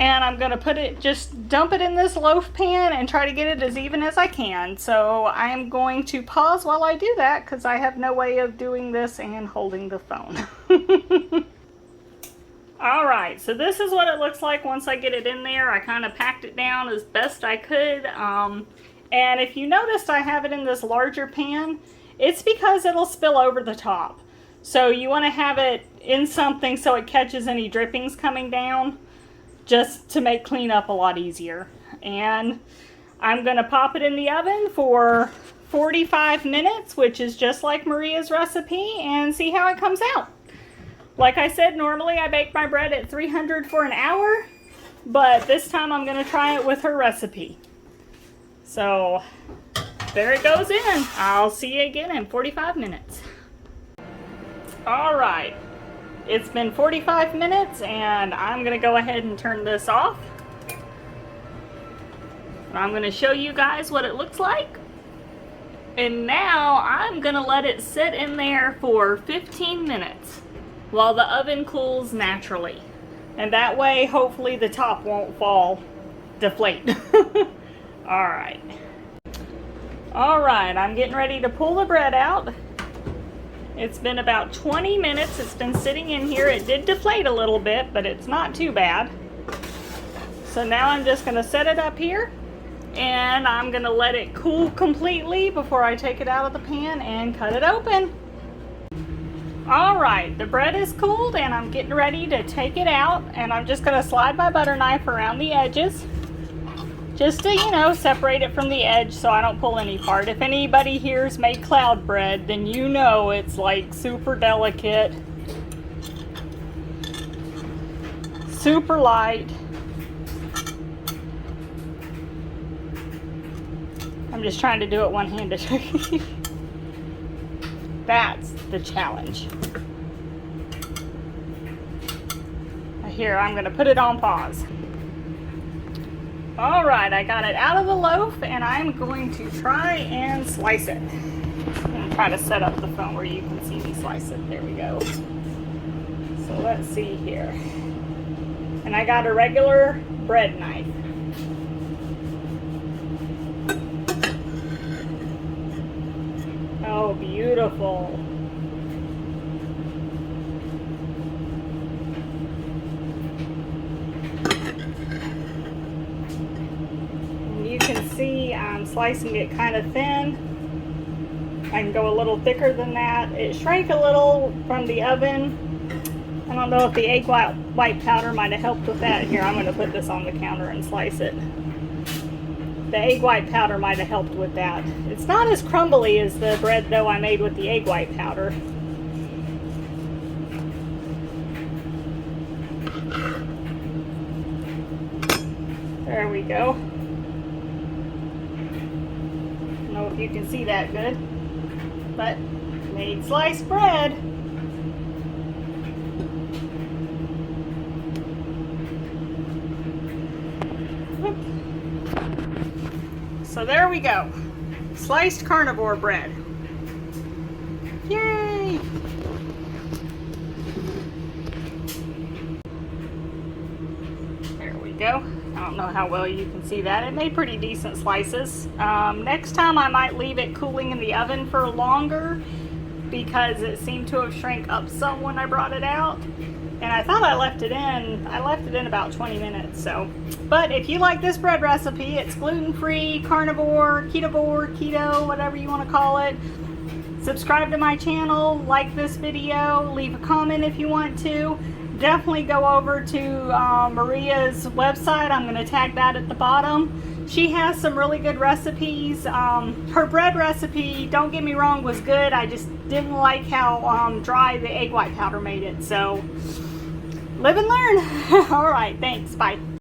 And I'm going to just dump it in this loaf pan and try to get it as even as I can. So I am going to pause while I do that because I have no way of doing this and holding the phone. Alright, so this is what it looks like once I get it in there. I kind of packed it down as best I could. And if you noticed I have it in this larger pan, it's because it'll spill over the top. So you want to have it in something so it catches any drippings coming down, just to make cleanup a lot easier. And I'm going to pop it in the oven for 45 minutes, which is just like Maria's recipe, and see how it comes out. Like I said, normally I bake my bread at 300 for an hour, but this time I'm going to try it with her recipe. So there it goes in. I'll see you again in 45 minutes. Alright, it's been 45 minutes and I'm going to go ahead and turn this off. I'm going to show you guys what it looks like. And now I'm going to let it sit in there for 15 minutes. While the oven cools naturally. And that way, hopefully the top won't deflate. Alright. Alright, I'm getting ready to pull the bread out. It's been about 20 minutes. It's been sitting in here. It did deflate a little bit, but it's not too bad. So now I'm just going to set it up here. And I'm going to let it cool completely before I take it out of the pan and cut it open. Alright, the bread is cooled and I'm getting ready to take it out, and I'm just going to slide my butter knife around the edges just to, you know, separate it from the edge so I don't pull any part. If anybody here's made cloud bread, then you know it's like super delicate, super light. I'm just trying to do it one-handed. That's the challenge. Here, I'm going to put it on pause. Alright, I got it out of the loaf and I'm going to try and slice it. I'm going to try to set up the phone where you can see me slice it. There we go. So let's see here. And I got a regular bread knife. Oh, beautiful. And you can see I'm slicing it kind of thin. I can go a little thicker than that. It shrank a little from the oven. I don't know if the egg white powder might have helped with that. Here, I'm going to put this on the counter and slice it. The egg white powder might have helped with that. It's not as crumbly as the bread dough I made with the egg white powder. There we go. I don't know if you can see that good, but made sliced bread. So there we go. Sliced carnivore bread. Yay! There we go. I don't know how well you can see that. It made pretty decent slices. Next time I might leave it cooling in the oven for longer because it seemed to have shrank up some when I brought it out. And I thought I left it in about 20 minutes. So, but if you like this bread recipe, it's gluten-free, carnivore, keto, whatever you want to call it. Subscribe to my channel, like this video, leave a comment if you want to. Definitely go over to Maria's website. I'm going to tag that at the bottom. She has some really good recipes. Her bread recipe, don't get me wrong, was good. I just didn't like how dry the egg white powder made it. So, live and learn. All right, thanks. Bye.